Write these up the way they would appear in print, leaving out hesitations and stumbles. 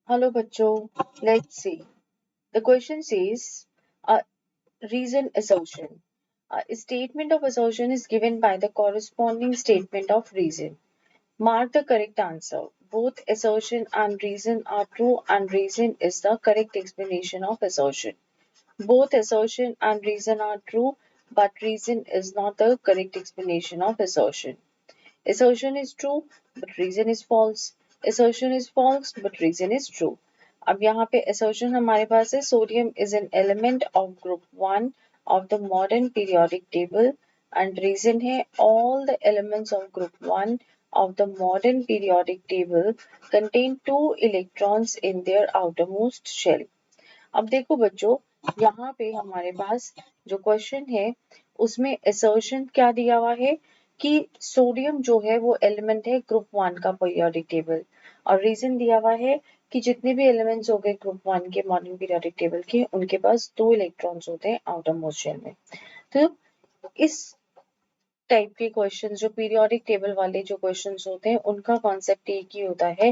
Hello bachcho, let's see. The question says reason assertion. A statement of assertion is given by the corresponding statement of reason. Mark the correct answer. Both assertion and reason are true and reason is the correct explanation of assertion. Both assertion and reason are true but reason is not the correct explanation of assertion. Assertion is true but reason is false. Assertion is false but reason is true. अब यहाँ पे assertion हमारे पास है sodium is an element of group 1 of the modern periodic table and reason है all the elements of group 1 of the modern periodic table contain two electrons in their outermost shell. अब देखो बच्चों यहाँ पे हमारे पास जो क्वेश्चन है उसमें असर्शन क्या दिया हुआ है कि सोडियम जो है वो एलिमेंट है ग्रुप 1 का पीरियोडिक टेबल और रीजन दिया हुआ है कि जितने भी एलिमेंट्स हो गए ग्रुप 1 के मॉडर्न पीरियोडिक टेबल के उनके पास दो इलेक्ट्रॉन्स होते हैं आउटर मोस्ट शेल में। तो इस टाइप के क्वेश्चन जो पीरियोडिक टेबल वाले जो क्वेश्चंस होते हैं उनका कॉन्सेप्ट एक ही होता है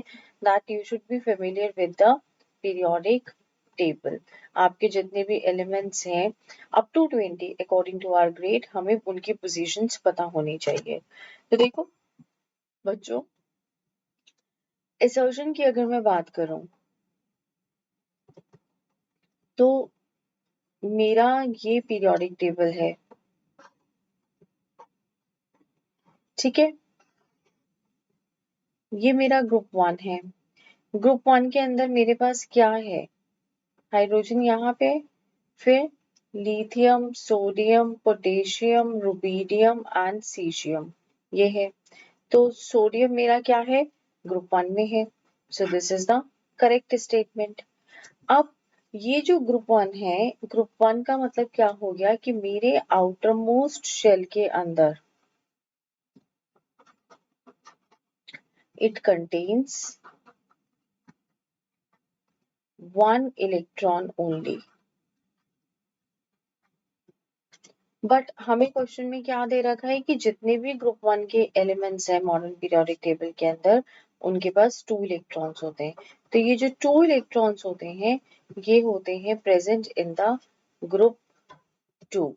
that you should be familiar with the periodic table. आपके जितने भी एलिमेंट्स हैं up to 20 according to our grade हमें उनकी पोजीशंस पता होनी चाहिए। तो देखो बच्चों असर्शन की अगर मैं बात करूं तो मेरा ये पीरियोडिक टेबल है, ठीक है, ये मेरा ग्रुप 1 है। ग्रुप 1 के अंदर मेरे पास क्या है, हाइड्रोजन यहाँ पे, फिर lithium, sodium, potassium, rubidium and caesium ये है। तो सोडियम मेरा क्या है, ग्रुप 1 में है। So this is the correct statement. अब ये जो ग्रुप 1 है, ग्रुप 1 का मतलब क्या हो गया कि मेरे आउटर मोस्ट शेल के अंदर it contains 1 electron only. But हमें क्वेश्चन में क्या दे रखा है कि जितने भी ग्रुप 1 के एलिमेंट्स हैं मॉडर्न पीरियोडिक टेबल के अंदर उनके पास 2 इलेक्ट्रॉन्स होते हैं। तो ये जो 2 इलेक्ट्रॉन्स होते हैं ये होते हैं प्रेजेंट इन द ग्रुप 2।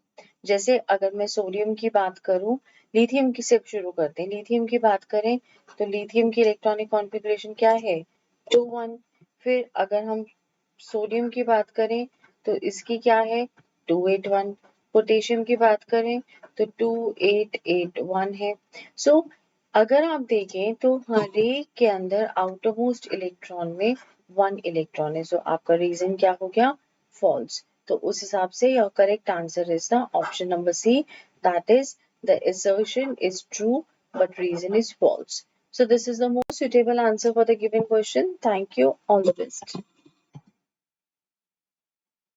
जैसे अगर मैं सोडियम की बात करूं, लिथियम की से शुरू करते हैं। लिथियम की बात करें तो लिथियम की इलेक्ट्रॉनिक कॉन्फ़िगरेशन क्या है, 2 1। फिर अगर हम सोडियम की बात करें तो इसकी क्या है, 2 8 1। पोटेशियम की बात करें तो 2 8 8 1 है। सो अगर आप देखें तो हर एक के अंदर आउटर मोस्ट इलेक्ट्रॉन में 1 इलेक्ट्रॉन है। सो आपका रीजन क्या हो गया, फॉल्स। तो उस हिसाब से your correct answer is the option number C, that is the assertion is true but reason is false. So this is the most suitable answer for the given question. Thank you. All the best.